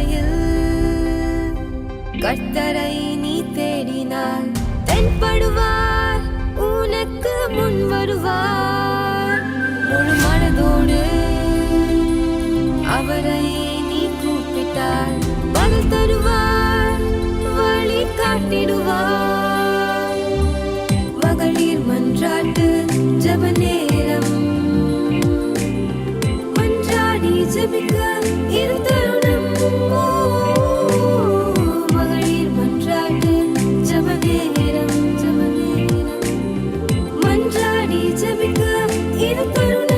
பாதையில் கர்த்தரை நீ தேடினார், தென்படுவார், உனக்கு முன் வருவார். முழு மனதோடு அவரை நீ கூப்பிட்டார், பதில் தருவார், வழி காட்டிடுவார். மகளிர் மன்றாட்டு ஜெப நேரம், மன்றாடி ஜெபிக்க இரு தருணம். மகளிர் மன்றாட்டு ஜெப நேரம், மன்றாடி ஜெபிக்க இரு தருணம்.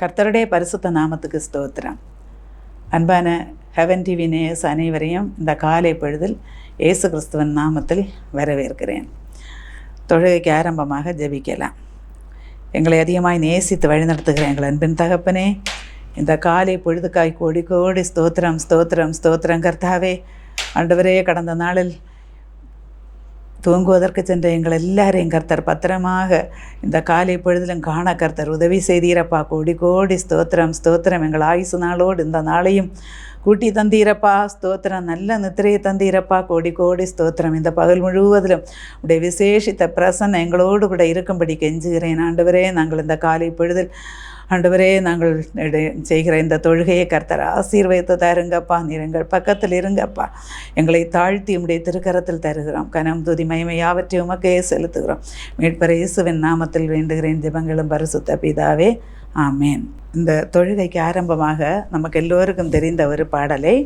கர்த்தருடைய பரிசுத்த நாமத்துக்கு ஸ்தோத்திரம். அன்பான ஹெவன் டிவி நேயர்ஸ் அனைவரையும் இந்த காலை பொழுதில் இயேசு கிறிஸ்துவின் நாமத்தில் வரவேற்கிறேன். தொழுகைக்கு ஆரம்பமாக ஜெபிக்கலாம். எங்களை அதிகமாய் நேசித்து வழிநடத்துகிற எங்கள் அன்பின் தகப்பனே, இந்த காலை பொழுதுக்காய் கோடி கோடி ஸ்தோத்திரம் ஸ்தோத்திரம் ஸ்தோத்திரம். கர்த்தாவே, ஆண்டவரே, கடந்த நாளில் தூங்குவதற்கு சென்ற எங்கள் எல்லாரையும் கர்த்தர் பத்திரமாக இந்த காலை பொழுதிலும் காண கர்த்தர் உதவி செய்தீரப்பா. கோடி கோடி ஸ்தோத்திரம் ஸ்தோத்திரம். எங்கள் ஆயுசு நாளோடு இந்த நாளையும் கூட்டி தந்தீரப்பா. ஸ்தோத்திரம். நல்ல நித்திரையை தந்தீரப்பா. கோடி கோடி ஸ்தோத்திரம். இந்த பகல் முழுவதிலும் உடைய விசேஷித்த பிரசன்னம் எங்களோடு கூட இருக்கும்படி கெஞ்சுகிறேன். ஆண்டவரே, நாங்கள் இந்த காலை பொழுதில் ஆண்டவரே, நாங்கள் செய்கிற இந்த தொழுகையை கர்த்தர் ஆசீர்வதித்து தருங்கப்பா. நீர் எங்கள் பக்கத்தில் இருங்கப்பா. எங்களை தாழ்த்தி உம்முடைய திருக்கரத்தில் தருகிறோம். கனம் துதி மகிமை யாவற்றையும் உமக்கே செலுத்துகிறோம். மீட்பர் இயேசுவின் நாமத்தில் வேண்டுகிறேன் ஜெபங்களும் பரிசுத்த பிதாவே, ஆமேன். இந்த தொழுகைக்கு ஆரம்பமாக நமக்கு எல்லோருக்கும் தெரிந்த ஒரு பாடலை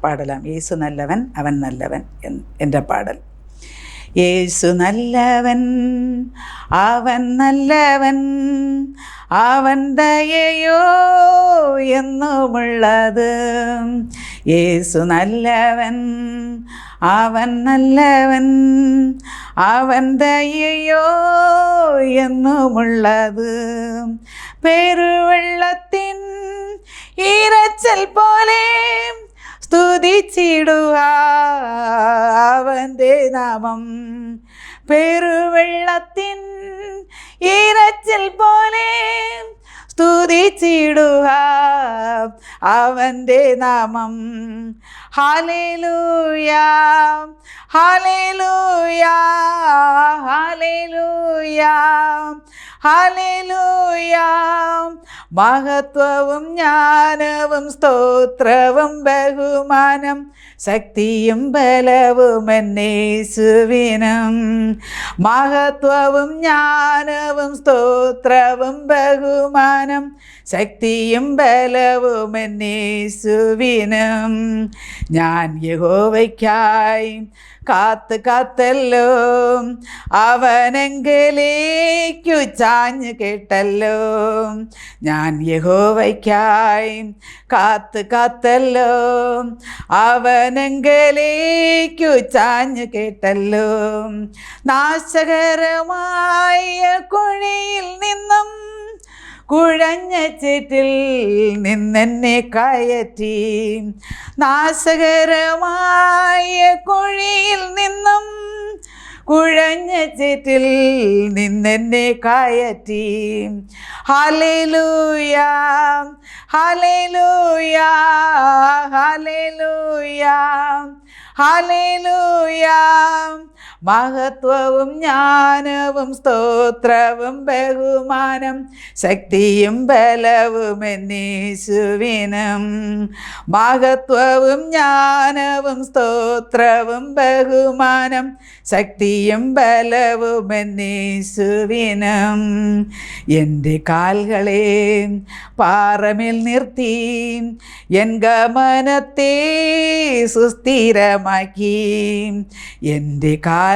பாடலாம். இயேசு நல்லவன், அவன் நல்லவன் என்ற பாடல். இயேசு நல்லவன், அவன் நல்லவன், அவன் தயையோ என்னுமுள்ளது. இயேசு நல்லவன், அவன் நல்லவன், அவன் தயையோ என்னுமுள்ளது. பெருவெள்ளத்தின் ஈரச்சல் போலே ஸ்துதிச்சிடுவா அவந்தே நாமம். பெருவெள்ளத்தின் ஈரச்சல் போலே ஸ்துதிச்சிடுவா அவந்தே நாமம். ஹல்லேலூயா ஹல்லேலூயா ஹல்லேலூயா ഹല്ലേലൂയാ. മഹത്വവും ജ്ഞാനവും സ്തോത്രവും ബഹുമാനം ശക്തിയും ബലവും എന്നേശുവിനും. മഹത്വവും ജ്ഞാനവും സ്തോത്രവും ബഹുമാനം ശക്തിയും ബലവും എന്നേശുവിനും. ഞാൻ യഹോവയ്ക്കായി കാത്ത് കാത്തല്ലോ, അവനെങ്കിലേക്കു ചാഞ്ഞു കേട്ടല്ലോ. ഞാൻ യഹോവയ്ക്കായി കാത്ത് കാത്തല്ലോ, അവനെങ്കിലേക്കു ചാഞ്ഞു കേട്ടല്ലോ. നാശകരമായ കുഴിയിൽ നിന്നും കുഴഞ്ഞ ചേറ്റിൽ നിന്നെന്നെ കയറ്റി. നാശകരമായ കുഴിയിൽ നിന്നും കുഴഞ്ഞ ചേറ്റിൽ നിന്നെന്നെ കയറ്റി. ഹല്ലേലൂയാ ഹല്ലേലൂയാ ഹല്ലേലൂയാ ഹല്ലേലൂയാ. മഹത്വവും ജ്ഞാനവും സ്തോത്രവും ബഹുമാനം ശക്തിയും ബലവും എന്നേശുവിനും. മഹത്വവും ജ്ഞാനവും സ്തോത്രവും ബഹുമാനം ശക്തിയും ബലവും എന്നേശുവിനും. എൻ്റെ കാൽകളെ പാറമേൽ നിർത്തി എൻ ഗമനത്തെ സുസ്ഥിരമാക്കി. എൻ്റെ കാൽകളെ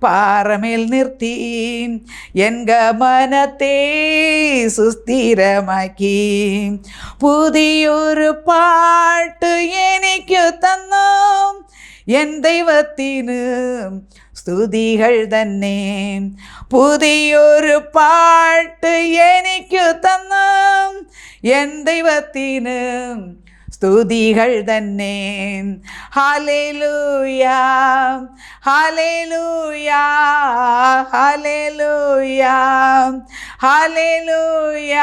പാറമേൽ നിർത്തി എൻ ഗമനത്തെ സുസ്ഥിരമാക്കി. പുതിയൊരു പാട്ട് എനിക്കു തന്നു என் தெய்வத்தினு സ്തുതികൾ തന്നെ. പുതിയൊരു പാട്ട് എനിക്കു തന്നു എൻ ദൈവത്തിന് സ്തുതികൾ തന്നെ. Hallelujah hallelujah hallelujah hallelujah.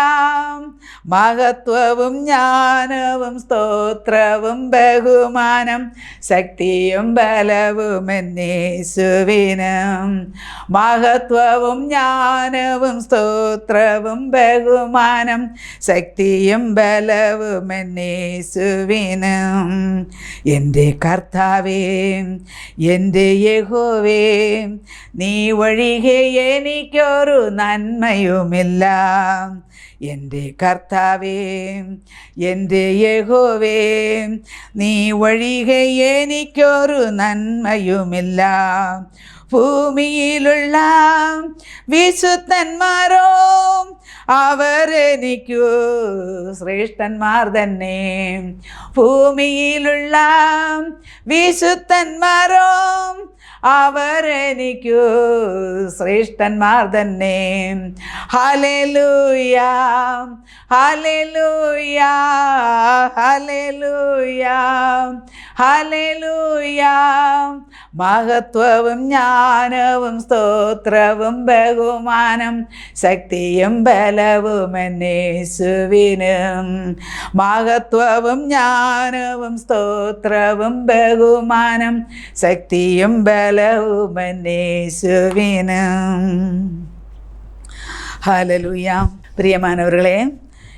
മഹത്വവും ജ്ഞാനവും സ്തോത്രവും ബഹുമാനം ശക്തിയും ബലവും എന്നേശുവിനും. മഹത്വവും ജ്ഞാനവും സ്തോത്രവും ബഹുമാനം ശക്തിയും ബലവും എന്നേശുവിനും. എൻ്റെ കർത്താവേ, എൻ്റെ യഹോവേ, നീ ഒഴികെ എനിക്കൊരു നന്മയുമില്ല. എൻ്റെ കർത്താവേ, എൻ്റെ യഹോവേ, നീ ഒഴികെ എനിക്കൊരു നന്മയുമില്ല. ഭൂമിയിലുള്ള വിശുദ്ധന്മാരോ അവരെനിക്കു ശ്രേഷ്ഠന്മാർ തന്നെ. ഭൂമിയിലുള്ള വിശുദ്ധന്മാരോ അവരെനിക്കു ശ്രേഷ്ഠന്മാർ തന്നെ. Hallelujah hallelujah hallelujah hallelujah. മഹത്വവും ജ്ഞാനവും സ്തോത്രവും ബഹുമാനം ശക്തിയും ബലവും എന്നേശുവിനും. മഹത്വവും ജ്ഞാനവും സ്തോത്രവും ബഹുമാനം ശക്തിയും ബലവും എന്നേശുവിനും. ஹல்லேலூயா. பிரியமானவர்களே,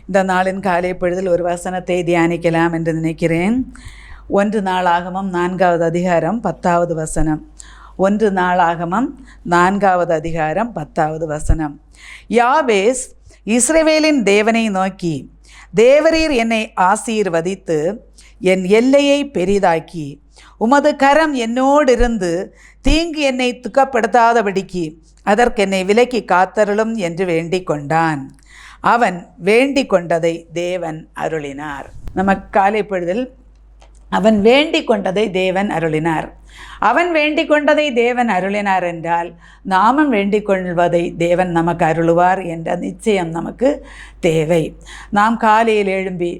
இந்த நாளின் காலை பொழுதில் ஒரு வசனத்தை தியானிக்கலாம் என்று நினைக்கிறேன். 1 நாளாகமம் 4வது அதிகாரம் 10வது வசனம். 1 நாளாகமம் 4வது அதிகாரம் 10வது வசனம். யாபேஸ் இஸ்ரவேலின் தேவனை நோக்கி, தேவரீர் என்னை ஆசீர்வதித்து என் எல்லையை பெரிதாக்கி உமது கரம் என்னோடிருந்து தீங்கு என்னை துக்கப்படுத்தாதபடிக்கு அதற்கு என்னை விலக்கி காத்தருளும் என்று வேண்டிக் கொண்டான். அவன் வேண்டிக் கொண்டதை தேவன் அருளினார். நமக்கு காலை பொழுதில் அவன் வேண்டிக் கொண்டதை தேவன் அருளினார். அவன் வேண்டிக் கொண்டதை தேவன் அருளினார் என்றால் நாமும் வேண்டிக் கொள்வதை தேவன் நமக்கு அருளுவார் என்ற நிச்சயம் நமக்கு தேவை. நாம் காலையில் எழும்பி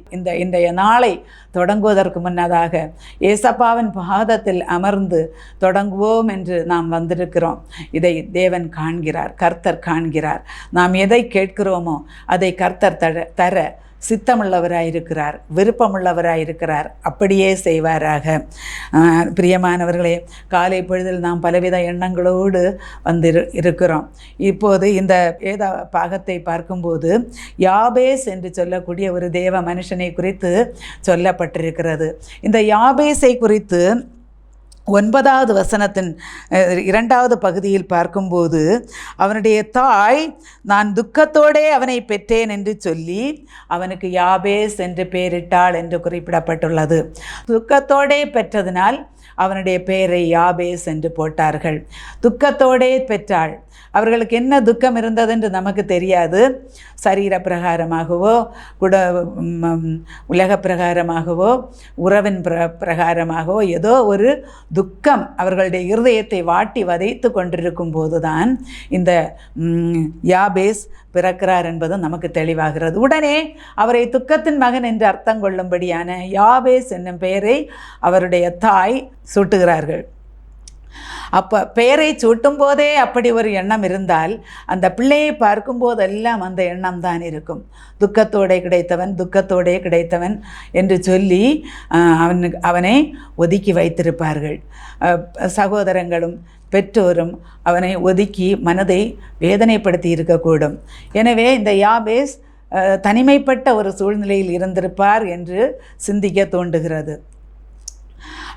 இன்றைய நாளை தொடங்குவதற்கு முன்னதாக ஏசப்பாவின் பாதத்தில் அமர்ந்து தொடங்குவோம் என்று நாம் வந்திருக்கிறோம். இதை தேவன் காண்கிறார், கர்த்தர் காண்கிறார். நாம் எதை கேட்கிறோமோ அதை கர்த்தர் தர சித்தமுள்ளவராயிருக்கிறார், விருப்பமுள்ளவராயிருக்கிறார். அப்படியே செய்வாராக. பிரியமானவர்களே, காலை பொழுதில் நாம் பலவித எண்ணங்களோடு இருக்கிறோம். இப்போது இந்த வேத பாகத்தை பார்க்கும்போது யாபேஸ் என்று சொல்லக்கூடிய ஒரு தேவ மனுஷனை குறித்து சொல்லப்பட்டிருக்கிறது. இந்த யாபேஸை குறித்து 9வது வசனத்தின் 2வது பகுதியில் பார்க்கும்போது, அவனுடைய தாய் நான் துக்கத்தோடே அவனை பெற்றேன் என்று சொல்லி அவனுக்கு யாபேஸ் என்று பெயரிட்டாள் என்று குறிப்பிடப்பட்டுள்ளது. துக்கத்தோடே பெற்றதினால் அவனுடைய பெயரை யாபேஸ் என்று போட்டார்கள். துக்கத்தோடே பெற்றாள். அவர்களுக்கு என்ன துக்கம் இருந்ததென்று நமக்கு தெரியாது. சரீர பிரகாரமாகவோ உலக பிரகாரமாகவோ உறவின் பிரகாரமாகவோ ஏதோ ஒரு துக்கம் அவர்களுடைய இருதயத்தை வாட்டி வதைத்து கொண்டிருக்கும் போதுதான் இந்த யாபேஸ் பிறக்கிறார் என்பது நமக்கு தெளிவாகிறது. உடனே அவரை துக்கத்தின் மகன் என்று அர்த்தம் கொள்ளும்படியான யாபேஸ் என்னும் பெயரை அவருடைய தாய் சூட்டுகிறார்கள். அப்போ பெயரை சூட்டும் போதே அப்படி ஒரு எண்ணம் இருந்தால் அந்த பிள்ளையை பார்க்கும்போதெல்லாம் அந்த எண்ணம் தான் இருக்கும். துக்கத்தோடே கிடைத்தவன் என்று சொல்லி அவனை ஒதுக்கி வைத்திருப்பார்கள். சகோதரங்களும் பெற்றோரும் அவனை ஒதுக்கி மனதை வேதனைப்படுத்தி இருக்கக்கூடும். எனவே இந்த யாபேஸ் தனிமைப்பட்ட ஒரு சூழ்நிலையில் இருந்திருப்பார் என்று சிந்திக்க தோன்றுகிறது.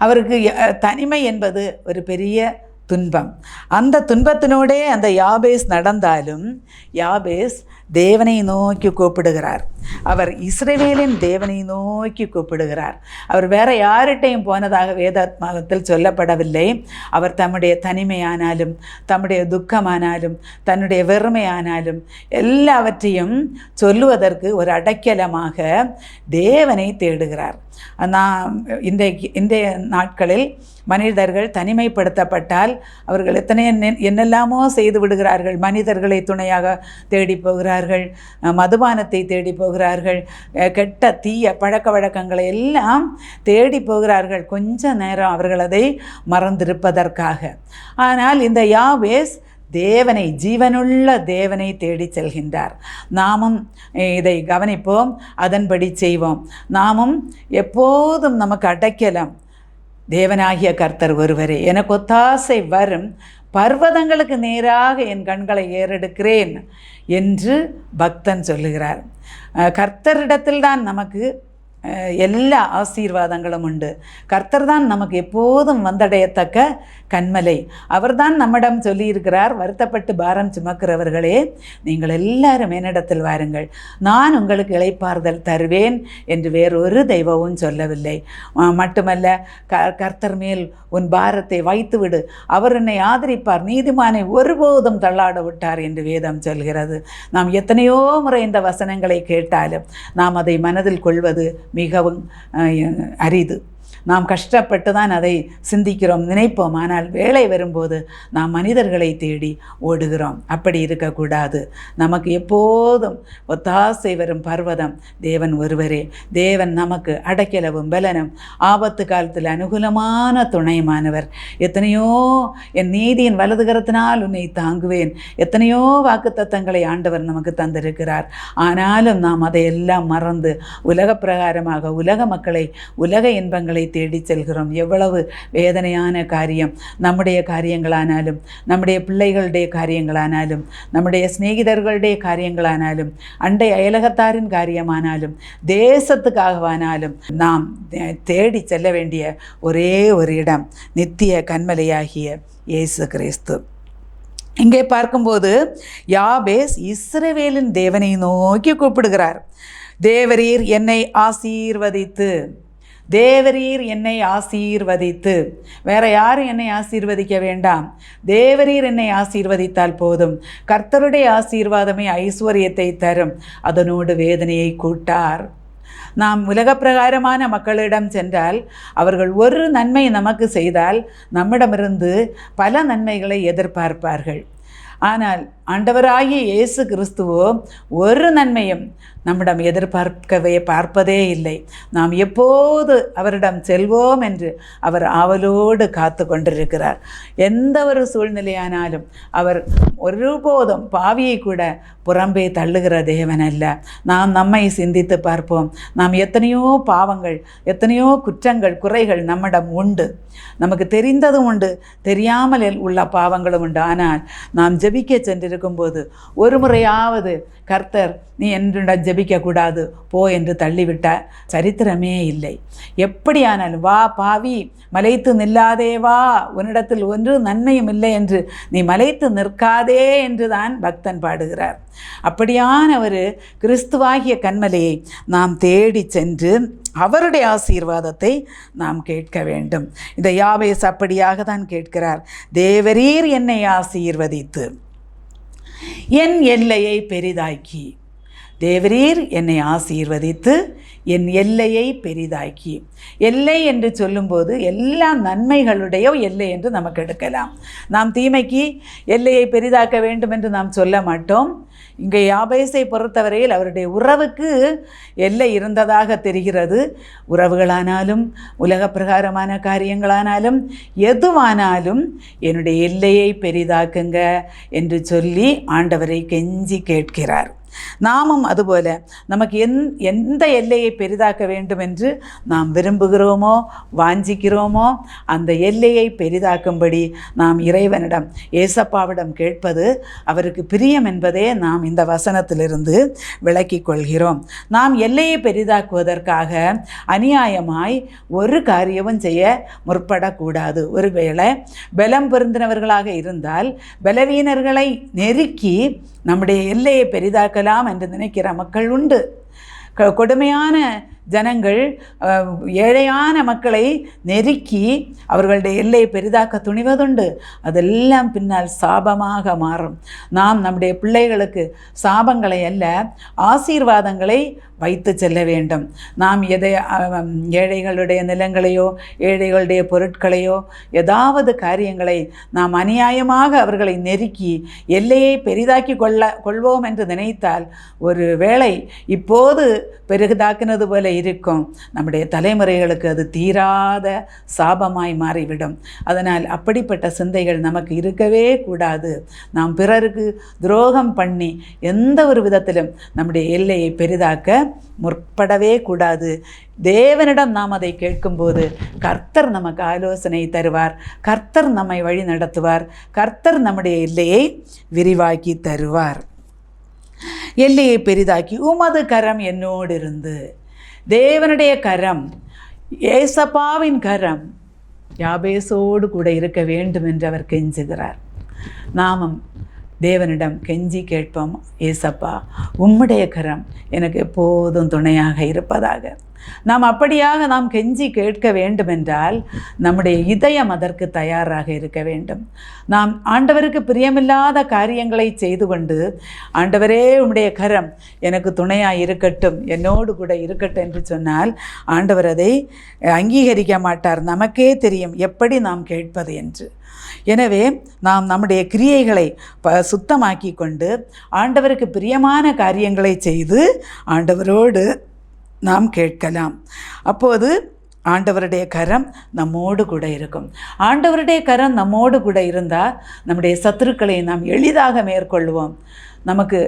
அவருக்கு தனிமை என்பது ஒரு பெரிய துன்பம். அந்த துன்பத்தினோடே அந்த யாபேஸ் நடந்தாலும் யாபேஸ் தேவனை நோக்கி கூப்பிடுகிறார். அவர் இஸ்ரவேலின் தேவனை நோக்கி கூப்பிடுகிறார். அவர் வேற யார்கிட்டையும் போனதாக வேதாத்மாகத்தில் சொல்லப்படவில்லை. அவர் தம்முடைய தனிமையானாலும் தம்முடைய துக்கமானாலும் தன்னுடைய வெறுமையானாலும் எல்லாவற்றையும் சொல்லுவதற்கு ஒரு அடைக்கலமாக தேவனை தேடுகிறார். நான் இன்றைய நாட்களில் மனிதர்கள் தனிமைப்படுத்தப்பட்டால் அவர்கள் என்னெல்லாமோ செய்து விடுகிறார்கள். மனிதர்களை துணையாக தேடி போகிறார்கள், மதுபானத்தை தேடி போகிறார்கள், கெட்ட தீய பழக்க வழக்கங்களை எல்லாம் தேடி போகிறார்கள், கொஞ்ச நேரம் அவர்கள் அதை மறந்திருப்பதற்காக. ஆனால் இந்த யாபேஸ் தேவனை, ஜீவனுள்ள தேவனை தேடி செல்கின்றார். நாமும் இதை கவனிப்போம், அதன்படி செய்வோம். நாமும் எப்போதும் நமக்கு அடைக்கலம் தேவனாகிய கர்த்தர் ஒருவரே. எனக்கு ஒத்தாசை வரும் பர்வதங்களுக்கு நேராக என் கண்களை ஏறெடுக்கிறேன் என்று பக்தன் சொல்லுகிறார். கர்த்தரிடத்தில்தான் நமக்கு எல்லா ஆசீர்வாதங்களும் உண்டு. கர்த்தர் தான் நமக்கு எப்போதும் வந்தடையத்தக்க கண்மலை. அவர்தான் நம்மிடம் சொல்லியிருக்கிறார், வருத்தப்பட்டு பாரம் சுமக்கிறவர்களே நீங்கள் எல்லாரும் என்னிடத்தில் வாருங்கள், நான் உங்களுக்கு இளைப்பாறுதல் தருவேன் என்று வேறொரு தெய்வமும் சொல்லவில்லை. மட்டுமல்ல, கர்த்தர் மேல் உன் பாரத்தை வைத்து விடு, அவர் என்னை ஆதரிப்பார், நீதிமானை ஒருபோதும் தள்ளாட விட்டார் என்று வேதம் சொல்கிறது. நாம் எத்தனையோ முறை இந்த வசனங்களை கேட்டாலும் நாம் அதை மனதில் கொள்வது மிகவும் அரிது. நாம் கஷ்டப்பட்டு தான் அதை சிந்திக்கிறோம், நினைப்போம். ஆனால் வேலை வரும்போது நாம் மனிதர்களை தேடி ஓடுகிறோம். அப்படி இருக்கக்கூடாது. நமக்கு எப்போதும் ஒத்தாசை வரும் பர்வதம் தேவன் ஒருவரே. தேவன் நமக்கு அடைக்கலவும் பலனும் ஆபத்து காலத்தில் அனுகூலமான துணைமானவர். எத்தனையோ என் நீதியின் வலதுகரத்தினால் உன்னை தாங்குவேன், எத்தனையோ வாக்குத்தத்தங்களை ஆண்டவர் நமக்கு தந்திருக்கிறார். ஆனாலும் நாம் அதையெல்லாம் மறந்து உலக பிரகாரமாக உலக மக்களை, உலக இன்பங்களை தேடி செல்கிறோம். எவ்வளவு வேதனையான காரியம். நம்முடைய காரியங்களானாலும், நம்முடைய பிள்ளைகளுடைய காரியங்களானாலும், நம்முடைய சிநேகிதர்களுடைய காரியங்களானாலும், அண்டை அயலகத்தாரின் காரியமானாலும், தேசத்துக்காகவானாலும் நாம் தேடி செல்ல வேண்டிய ஒரே ஒரு இடம் நித்திய கன்மலையாகிய இயேசு கிறிஸ்து. இங்கே பார்க்கும்போது யாபேஸ் இஸ்ரவேலின் தேவனை நோக்கி கூப்பிடுகிறார். தேவரீர் என்னை ஆசீர்வதித்து, தேவரீர் என்னை ஆசீர்வதித்து, வேற யாரும் என்னை ஆசீர்வதிக்க வேண்டாம், தேவரீர் என்னை ஆசீர்வதித்தால் போதும். கர்த்தருடைய ஆசீர்வாதமே ஐஸ்வர்யத்தை தரும், அதனோடு வேதனையை கூட்டார். நாம் உலக பிரகாரமான மக்களிடம் சென்றால் அவர்கள் ஒரு நன்மை நமக்கு செய்தால் நம்மிடமிருந்து பல நன்மைகளை எதிர்பார்ப்பார்கள். ஆனால் ஆண்டவராகிய இயேசு கிறிஸ்துவோ ஒரு நன்மையும் நம்மிடம் பார்ப்பதே இல்லை. நாம் எப்போது அவரிடம் செல்வோம் என்று அவர் ஆவலோடு காத்து கொண்டிருக்கிறார். எந்த ஒரு சூழ்நிலையானாலும் அவர் ஒருபோதும் பாவியை கூட புறம்பே தள்ளுகிற தேவன் அல்ல. நாம் நம்மை சிந்தித்து பார்ப்போம். நாம் எத்தனையோ பாவங்கள், எத்தனையோ குற்றங்கள், குறைகள் நம்மிடம் உண்டு. நமக்கு தெரிந்ததும் உண்டு, தெரியாமல் உள்ள பாவங்களும் உண்டு. ஆனால் நாம் ஜெபிக்க சென்றிருக்கும்போது ஒரு முறையாவது கர்த்தர் நீ என்னிடம் ஜெபிக்கக்கூடாது போ என்று தள்ளிவிட்ட சரித்திரமே இல்லை. எப்படியானாலும் வா பாவி, மலைத்து நில்லாதே வா, உன்னிடத்தில் ஒன்று நன்மையும் இல்லை என்று நீ மலைத்து நிற்காதே என்று தான் பக்தன் பாடுகிறார். அப்படியான ஒரு கிறிஸ்துவாகிய கன்மலையை நாம் தேடி சென்று அவருடைய ஆசீர்வாதத்தை நாம் கேட்க வேண்டும். இந்த யாபேஸ் அப்படியாக தான் கேட்கிறார். தேவரீர் என்னை ஆசீர்வதித்து என் எல்லையை பெரிதாக்கி, தேவரீர் என்னை ஆசீர்வதித்து என் எல்லையை பெரிதாக்கி. எல்லை என்று சொல்லும்போது எல்லா நன்மைகளுடைய எல்லை என்று நமக்கு எடுக்கலாம். நாம் தீமைக்கு எல்லையை பெரிதாக்க வேண்டும் என்று நாம் சொல்ல மாட்டோம். இங்கே யாபேசை பொறுத்தவரையில் அவருடைய உறவுக்கு எல்லை இருந்ததாக தெரிகிறது. உறவுகளானாலும் உலக பிரகாரமான காரியங்களானாலும் எதுவானாலும் என்னுடைய எல்லையை பெரிதாக்குங்க என்று சொல்லி ஆண்டவரை கெஞ்சி கேட்கிறார். நாமும் அதுபோல நமக்கு எந்த எல்லையை பெரிதாக்க வேண்டும் என்று நாம் விரும்புகிறோமோ வாஞ்சிக்கிறோமோ அந்த எல்லையை பெரிதாக்கும்படி நாம் இறைவனிடம் ஏசப்பாவிடம் கேட்பது அவருக்கு பிரியம் என்பதே நாம் இந்த வசனத்திலிருந்து விளக்கிக் கொள்கிறோம். நாம் எல்லையை பெரிதாக்குவதற்காக அநியாயமாய் ஒரு காரியமும் செய்ய முற்படக்கூடாது. ஒருவேளை பலம் பொருந்தினவர்களாக இருந்தால் பலவீனர்களை நெருக்கி நம்முடைய எல்லையை பெரிதாக்கலாம் என்று நினைக்கிற மக்கள் உண்டு. கொடுமையான ஜனங்கள் ஏழையான மக்களை நெருக்கி அவர்களுடைய எல்லையை பெரிதாக்க துணிவதுண்டு. அதெல்லாம் பின்னால் சாபமாக மாறும். நாம் நம்முடைய பிள்ளைகளுக்கு சாபங்களை அல்ல ஆசீர்வாதங்களை வைத்து செல்ல வேண்டும். நாம் ஏழைகளுடைய நிலங்களையோ ஏழைகளுடைய பொருட்களையோ ஏதாவது காரியங்களை நாம் அநியாயமாக அவர்களை நெருக்கி எல்லையை பெரிதாக்கி கொள்வோம் என்று நினைத்தால் ஒரு வேளை இப்போது பெரிதாக்கினது போல இருக்கும். நம்முடைய தலைமுறைகளுக்கு அது தீராத சாபமாய் மாறிவிடும். அதனால் அப்படிப்பட்ட சிந்தைகள் நமக்கு இருக்கவே கூடாது. நாம் பிறருக்கு துரோகம் பண்ணி எந்த ஒரு விதத்திலும் நம்முடைய எல்லையை பெரிதாக்க முற்படவே கூடாது. தேவனிடம் நாம் அதை கேட்கும்போது கர்த்தர் நமக்கு ஆலோசனை தருவார். கர்த்தர் நம்மை வழி நடத்துவார். கர்த்தர் நம்முடைய எல்லையை விரிவாக்கி தருவார். எல்லையை பெரிதாக்கி உமது கரம் என்னோடு இருந்து. தேவனுடைய கரம், ஏசப்பாவின் கரம் யாபேசோடு கூட இருக்க வேண்டும் என்று அவர் கெஞ்சுகிறார். நாமும் தேவனிடம் கெஞ்சி கேட்போம், ஏசப்பா உம்முடைய கரம் எனக்கு எப்போதும் துணையாக இருப்பதாக. நாம் அப்படியாக நாம் கெஞ்சி கேட்க வேண்டுமென்றால் நம்முடைய இதயம் அதற்கு தயாராக இருக்க வேண்டும். நாம் ஆண்டவருக்கு பிரியமில்லாத காரியங்களை செய்து கொண்டு ஆண்டவரே உம்முடைய கரம் எனக்கு துணையாக இருக்கட்டும், என்னோடு கூட இருக்கட்டும் என்று சொன்னால் ஆண்டவர் அதை அங்கீகரிக்க மாட்டார். நமக்கே தெரியும் எப்படி நாம் கேட்பது என்று. எனவே நாம் நம்முடைய கிரியைகளை சுத்தமாக்கி கொண்டு ஆண்டவருக்கு பிரியமான காரியங்களை செய்து ஆண்டவரோடு நாம் கேட்கலாம். அப்போது ஆண்டவருடைய கரம் நம்மோடு கூட இருக்கும். ஆண்டவருடைய கரம் நம்மோடு கூட இருந்தால் நம்முடைய சத்துருக்களை நாம் எளிதாக மேற்கொள்வோம். நமக்கு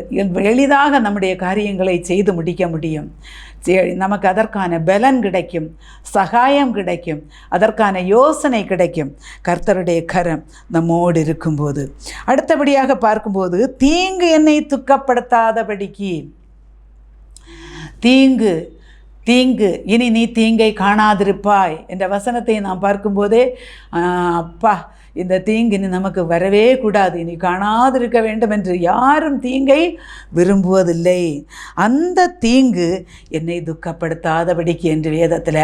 எளிதாக நம்முடைய காரியங்களை செய்து முடிக்க முடியும். நமக்கு அதற்கான பலன் கிடைக்கும், சகாயம் கிடைக்கும், அதற்கான யோசனை கிடைக்கும் கர்த்தருடைய கரம் நம்மோடு இருக்கும்போது. அடுத்தபடியாக பார்க்கும்போது தீங்கு என்னை துக்கப்படுத்தாதபடிக்கு. தீங்கு இனி நீ தீங்கை காணாதிருப்பாய் என்ற வசனத்தை நாம் பார்க்கும்போதே அப்பா இந்த தீங்கு இனி நமக்கு வரவே கூடாது, இனி காணாதிருக்க வேண்டும் என்று யாரும் தீங்கை விரும்புவதில்லை. அந்த தீங்கு என்னை துக்கப்படுத்தாதபடிக்கு என்று வேதத்தில்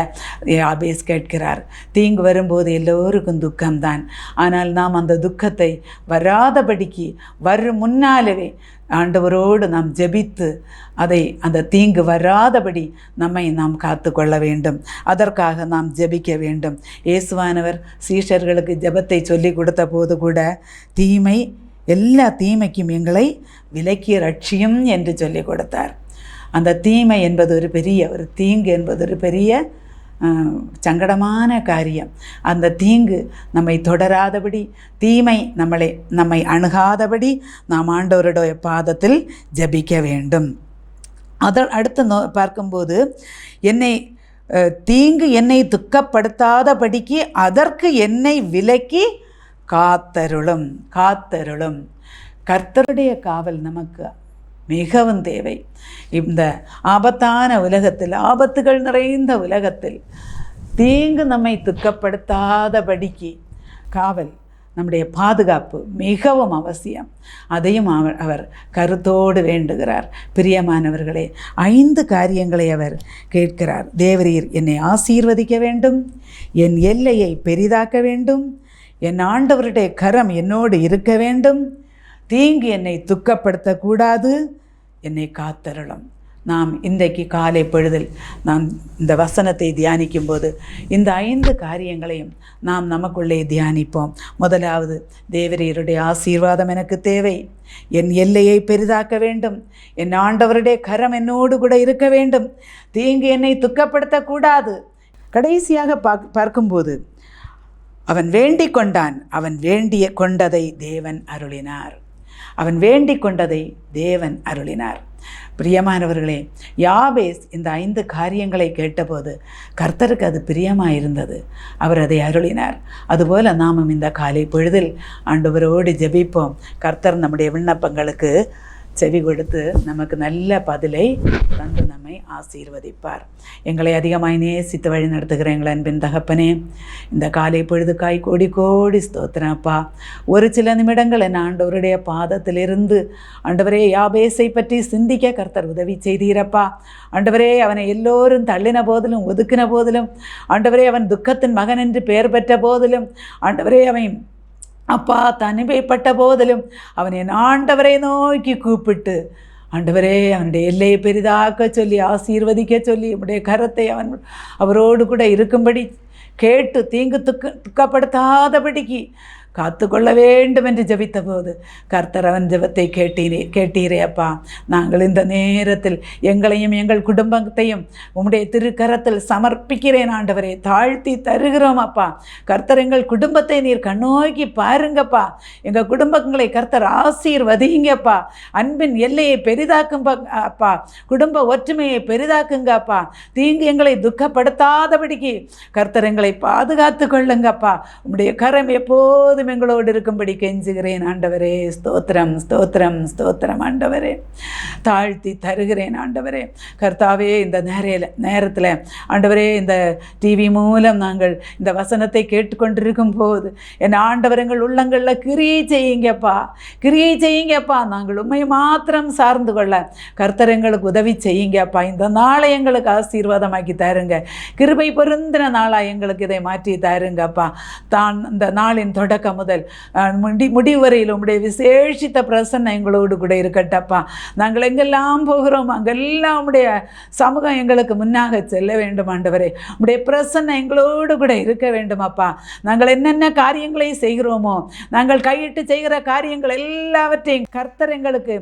யாபேஸ் கேட்கிறார். தீங்கு வரும்போது எல்லோருக்கும் துக்கம்தான். ஆனால் நாம் அந்த துக்கத்தை வராதபடிக்கு வரும் முன்னாலவே ஆண்டவரோடு நாம் ஜெபித்து அந்த தீங்கு வராதபடி நம்மை நாம் காத்து கொள்ள வேண்டும். அதற்காக நாம் ஜெபிக்க வேண்டும். இயேசுவானவர் சீஷர்களுக்கு ஜெபத்தை சொல்லி கொடுத்த போது கூட எல்லா தீமைக்கும் எங்களை விலக்கி ரட்சியும் என்று சொல்லி கொடுத்தார். அந்த தீமை என்பது ஒரு தீங்கு என்பது ஒரு பெரிய சங்கடமான காரியம். அந்த தீங்கு நம்மை தொடராதபடி, தீமை நம்மை அணுகாதபடி நாம் ஆண்டவருடைய பாதத்தில் ஜெபிக்க வேண்டும். அடுத்து பார்க்கும்போது தீங்கு என்னை துக்கப்படுத்தாதபடிக்கு அதற்கு என்னை விலக்கி காத்தருளும். கர்த்தருடைய காவல் நமக்கு மிகவும் தேவை. இந்த ஆபத்தான உலகத்தில், ஆபத்துகள் நிறைந்த உலகத்தில் தீங்கு நம்மை துக்கப்படுத்தாதபடிக்கு காவல், நம்முடைய பாதுகாப்பு மிகவும் அவசியம். அதையும் அவர் கருத்தோடு வேண்டுகிறார். பிரியமானவர்களே, 5 காரியங்களை அவர் கேட்கிறார். தேவரீர் என்னை ஆசீர்வதிக்க வேண்டும், என் எல்லையை பெரிதாக்க வேண்டும், என் ஆண்டவருடைய கரம் என்னோடு இருக்க வேண்டும், தீங்கு என்னை துக்கப்படுத்தக்கூடாது, என்னை காத்தருளும். நாம் இன்றைக்கு காலை பொழுதில் நாம் இந்த வசனத்தை தியானிக்கும்போது இந்த 5 காரியங்களையும் நாம் நமக்குள்ளே தியானிப்போம். முதலாவது, தேவரீருடைய ஆசீர்வாதம் எனக்கு தேவை, என் எல்லையை பெரிதாக்க வேண்டும், என் ஆண்டவருடைய கரம் என்னோடு கூட இருக்க வேண்டும், தீங்கு என்னை துக்கப்படுத்தக்கூடாது. கடைசியாக பார்க்கும்போது அவன் வேண்டிக் கொண்டான், அவன் வேண்டிய கொண்டதை தேவன் அருளினார். அவன் வேண்டிக் கொண்டதை தேவன் அருளினார். பிரியமானவர்களே, யாபேஸ் இந்த 5 காரியங்களை கேட்டபோது கர்த்தருக்கு அது பிரியமாக இருந்தது. அவர் அதை அருளினார். அதுபோல் நாமும் இந்த காலை பொழுதில் ஆண்டவரோடு ஜெபிப்போம். கர்த்தர் நம்முடைய விண்ணப்பங்களுக்கு செவி கொடுத்து நமக்கு நல்ல பதிலை தந்து நம்மை ஆசீர்வதிப்பார். எங்களை அதிகமாய் நேசித்து வழி நடத்துகிற எங்கள் அன்பின் தகப்பனே, இந்த காலை பொழுதுக்காய் கோடி கோடி ஸ்தோத்திரம் அப்பா. ஒரு சில நிமிடங்கள் என் ஆண்டவருடைய பாதத்திலிருந்து ஆண்டவரே யாபேசை பற்றி சிந்திக்க கர்த்தர் உதவி செய்தீரப்பா. ஆண்டவரே, அவனை எல்லோரும் தள்ளின போதிலும் ஒதுக்கின போதிலும், ஆண்டவரே அவன் துக்கத்தின் மகன் என்று பெயர் பெற்ற போதிலும், ஆண்டவரே அவன் அப்பா தனிமைப்பட்ட போதிலும் அவன் என் ஆண்டவரை நோக்கி கூப்பிட்டு ஆண்டவரே அவனுடைய எல்லையை பெரிதாக்க சொல்லி ஆசீர்வதிக்க சொல்லி உடைய கரத்தை அவரோடு கூட இருக்கும்படி கேட்டு தீங்கு துக்கப்படுத்தாதபடிக்கு காத்துக்கொள்ள வேண்டும் என்று ஜெபித்த போது கர்த்தர் அவன் ஜெபத்தை கேட்டீரே அப்பா. நாங்கள் இந்த நேரத்தில் எங்களையும் எங்கள் குடும்பத்தையும் உம்முடைய திருக்கரத்தில் சமர்ப்பிக்கிறேன் ஆண்டவரே, தாழ்த்தி தருகிறோம் அப்பா. கர்த்தர் எங்கள் குடும்பத்தை நீர் கண்ணோக்கி பாருங்கப்பா. எங்கள் குடும்பங்களை கர்த்தர் ஆசீர்வதிங்கப்பா. அன்பின் எல்லையை பெரிதாக்கும் அப்பா. குடும்ப ஒற்றுமையை பெரிதாக்குங்க அப்பா. தீங்கு எங்களை துக்கப்படுத்தாதபடிக்கு கர்த்தர் எங்களை பாதுகாத்து கொள்ளுங்கப்பா. உம்முடைய கரம் எப்போது எங்களோடு இருக்கும்படி கெஞ்சுகிறேன் ஆண்டவரே. ஸ்தோத்திரம் ஸ்தோத்திரம் ஸ்தோத்திரம் ஆண்டவரே. தாழ்த்தி தருகிறேன் ஆண்டவரே. கர்த்தாவே, இந்த நேரத்தில் ஆண்டவரே இந்த டிவி மூலம் நாங்கள் இந்த வசனத்தை கேட்டுக்கொண்டிருக்கும் போது என் ஆண்டவர் எங்கள் உள்ளங்களில் கிரியை செய்யுங்கப்பா, கிரியை செய்யுங்கப்பா. நாங்கள் உண்மை மாத்திரம் சார்ந்து கொள்ள கர்த்தர் எங்களுக்கு உதவி செய்யுங்கப்பா. இந்த நாளை எங்களுக்கு ஆசீர்வாதமாக்கி தாருங்க. கிருபை பொருந்தின நாளாக எங்களுக்கு இதை மாற்றி தாருங்கப்பா. இந்த நாளின் தொடக்கம் முதல் முடிவு வரையில் உம்முடைய விசேஷித்த பிரசன்னம் எங்களோடு கூட இருக்கட்டப்பா. நாங்கள் எங்கெல்லாம் போகிறோம் அங்கெல்லாம் உம்முடைய சமூகம் எங்களுக்கு முன்னாக செல்ல வேண்டும் ஆண்டவரே. உம்முடைய பிரசன்னம் எங்களோடு கூட இருக்க வேண்டும் அப்பா. நாங்கள் என்னென்ன காரியங்களை செய்கிறோமோ, நாங்கள் கையிட்டு செய்கிற காரியங்கள் எல்லாவற்றையும் கர்த்தர் எங்களுக்கு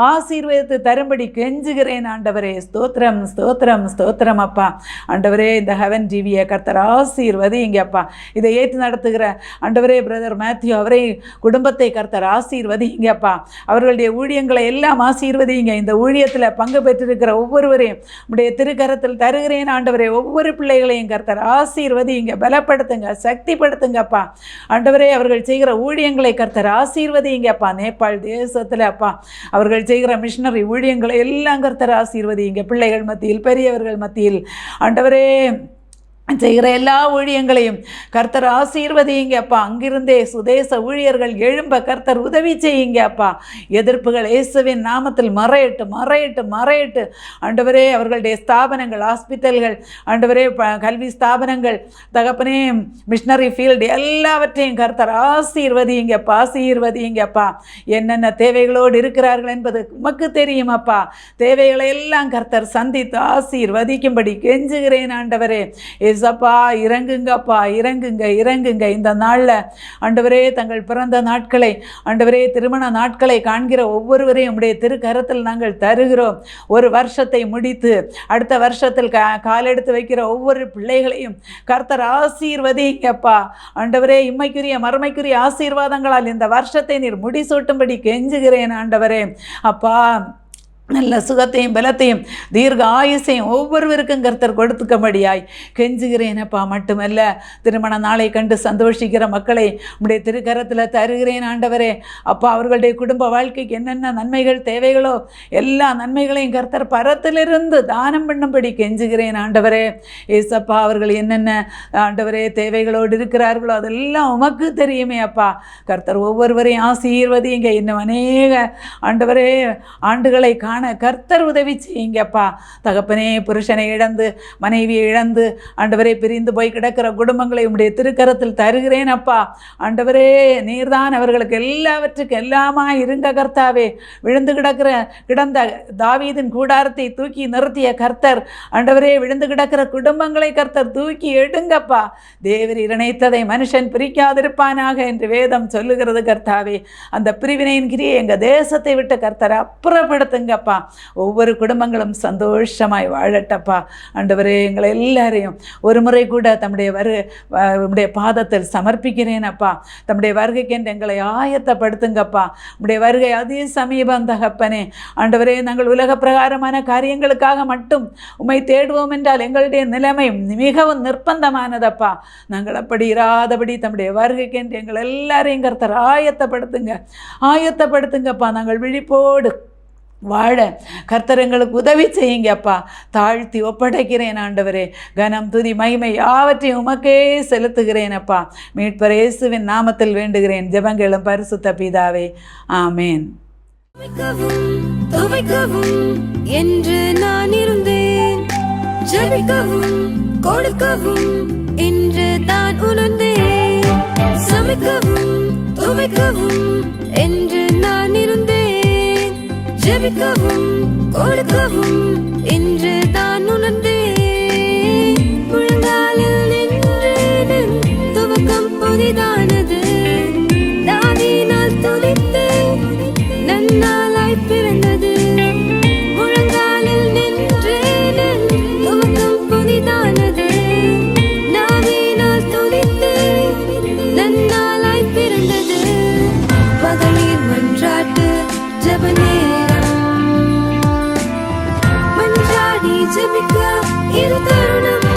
ஆசீர்வதித்து தரும்படி கெஞ்சுகிறேன் ஆண்டவரே. ஸ்தோத்திரம் ஸ்தோத்திரம் ஸ்தோத்திரம் அப்பா. ஆண்டவரே, இந்த ஹெவன் டிவியை கர்த்தர் ஆசீர்வதிங்கப்பா. இதை ஏற்று நடத்துகிற ஆண்டவரே பிரதர் மேத்யூ அவரை குடும்பத்தை கர்த்தர் ஆசீர்வதிங்கப்பா. அவர்களுடைய ஊழியங்களை எல்லாம் ஆசீர்வதிங்க. இந்த ஊழியத்தில் பங்கு பெற்றிருக்கிற ஒவ்வொருவரையும் உடைய திருக்கரத்தில் தருகிறேன் ஆண்டவரே. ஒவ்வொரு பிள்ளைகளையும் கர்த்தர் ஆசீர்வதிங்க, பலப்படுத்துங்க, சக்திப்படுத்துங்கப்பா. ஆண்டவரே, அவர்கள் செய்கிற ஊழியங்களை கர்த்தர் ஆசீர்வதிங்கப்பா. நேபாள் தேசத்தில் அப்பா அவர்கள் செய்கிற மிஷனரி ஊழியங்களை எல்லாம் கர்த்தர் ஆசீர்வதிங்க. பிள்ளைகள் மத்தியில், பெரியவர்கள் மத்தியில் ஆண்டவரே செய்கிற எல்லா ஊழியங்களையும் கர்த்தர் ஆசீர்வதிங்க அப்பா. அங்கிருந்தே சுதேச ஊழியர்கள் எழும்ப கர்த்தர் உதவி செய்யுங்க அப்பா. எதிர்ப்புகள் இயேசுவின் நாமத்தில் மறையட்டு மறையட்டு மறையட்டு ஆண்டவரே. அவர்களுடைய ஸ்தாபனங்கள், ஹாஸ்பிட்டல்கள் ஆண்டவரே, கல்வி ஸ்தாபனங்கள் தகப்பனே, மிஷனரி ஃபீல்டு எல்லாவற்றையும் கர்த்தர் ஆசீர்வதிங்கப்பா, ஆசீர்வதிங்கப்பா. என்னென்ன தேவைகளோடு இருக்கிறார்கள் என்பது உமக்கு தெரியும் அப்பா. தேவைகளை எல்லாம் கர்த்தர் சந்தித்து ஆசீர்வதிக்கும்படி கெஞ்சுகிறேன் ஆண்டவரே. ஏசப்பா, இறங்குங்கப்பா, இறங்குங்க இறங்குங்க. இந்த நாளில் ஆண்டவரே தங்கள் பிறந்த நாட்களை ஆண்டவரே திருமண நாட்களை காண்கிற ஒவ்வொருவரையும் உடைய திருக்கரத்தில் நாங்கள் தருகிறோம். ஒரு வருஷத்தை முடித்து அடுத்த வருஷத்தில் காலெடுத்து வைக்கிற ஒவ்வொரு பிள்ளைகளையும் கர்த்தர் ஆசீர்வதிங்கப்பா. ஆண்டவரே, இம்மைக்குரிய மறுமைக்குரிய ஆசீர்வாதங்களால் இந்த வருஷத்தை நீர் முடிசூட்டும்படி கெஞ்சுகிறேன் ஆண்டவரே. அப்பா, நல்ல சுகத்தையும் பலத்தையும் தீர்க்க ஆயுசையும் ஒவ்வொருவருக்கும் கர்த்தர் கொடுத்துக்கபடியாய் கெஞ்சுகிறேன் அப்பா. மட்டுமல்ல, திருமண நாளை கண்டு சந்தோஷிக்கிற மக்களை உடைய திருக்கரத்தில் தருகிறேன் ஆண்டவரே. அப்பா, அவர்களுடைய குடும்ப வாழ்க்கைக்கு என்னென்ன நன்மைகள் தேவைகளோ எல்லா நன்மைகளையும் கர்த்தர் பரத்திலிருந்து தானம் பண்ணும்படி கெஞ்சுகிறேன் ஆண்டவரே. ஏசப்பா, அவர்கள் என்னென்ன ஆண்டவரே தேவைகளோடு இருக்கிறார்களோ அதெல்லாம் உமக்கு தெரியுமே அப்பா. கர்த்தர் ஒவ்வொருவரையும் ஆசீர்வதிங்க. இன்னும் அநேக ஆண்டவரே ஆண்டுகளை கர்த்தர் உதவி செய்யுங்கப்பா. தகப்பனே, புருஷனை இழந்து மனைவியை இழந்து ஆண்டவரே பிரிந்து போய் கிடக்கிற குடும்பங்களை உம்முடைய திருக்கரத்தில் தருகிறேன் அப்பா. ஆண்டவரே, நீர்தான் அவர்களுக்கு எல்லாவற்றுக்கும் எல்லாமா இருங்க கர்த்தாவே. விழுந்து கிடந்த தாவீதின் கூடாரத்தை தூக்கி நிறுத்திய கர்த்தர் ஆண்டவரே, விழுந்து கிடக்கிற குடும்பங்களை கர்த்தர் தூக்கி எடுங்கப்பா. தேவர் இணைத்ததை மனுஷன் பிரிக்காதிருப்பானாக என்று வேதம் சொல்லுகிறது கர்த்தாவே. அந்த பிரிவினையின் கிரியை எங்கள் தேசத்தை விட்டு கர்த்தர் அப்புறப்படுத்துங்கப்பா. அப்பா. ஒவ்வொரு குடும்பங்களும் சந்தோஷமாய் வாழட்டப்பா. ஆண்டவரே, எங்களை எல்லாரையும் ஒரு முறை கூட உம்முடைய பாதத்தில் சமர்ப்பிக்கிறேன் அப்பா. தம்முடைய வருகைக்கு என்று எங்களை ஆயத்தப்படுத்துங்கப்பா. உம்முடைய வருகை அதி சமீபம் தகப்பனே. ஆண்டவரே, நாங்கள் உலக பிரகாரமான காரியங்களுக்காக மட்டும் உம்மை தேடுவோம் என்றால் எங்களுடைய நிலைமை மிகவும் நிர்பந்தமானதப்பா. நாங்கள் அப்படி இராதபடி தம்முடைய வருகைக்கு என்று எங்கள் எல்லாரையும் கர்த்தர் ஆயத்தப்படுத்துங்கப்பா. நாங்கள் விழிப்போடு வாழ கர்த்தர் எங்களுக்கு உதவி செய்யுங்கப்பா. தாழ்த்தி ஒப்படைக்கிறேன் ஆண்டவரே. கனம் துதி மகிமை யாவற்றையும் உமக்கே செலுத்துகிறேன் அப்பா. மீட்பர் இயேசுவின் நாமத்தில் வேண்டுகிறேன் ஜெபங்களும் பரிசுத்த பிதாவே, ஆமேன். துவைக்கவும் என்று நான் இருந்தேன், ஜெபிக்கவும் கொடுக்கவும் என்று தான் உணர்ந்தேன். சமைக்கவும் துவைக்கவும் என்று நான் இருந்தேன், ஜெபிக்கவும் கொடுக்கவும் என்று தான் உணர்ந்தேன். முழங்காலில் நின்றேன், துவக்கம் புதிதானது. தாவீதினால் துதித்து நன்னாளாய் பிறந்தது. முழங்காலில் நின்றேன், துவக்கம் புதிதானது. தாவீதினால் துதித்து நன்னாளாய் பிறந்தது. மகளிர் மன்றாட்டு ஜெப நேரம், மன்றாடி ஜெபிக்க இது தருணம்.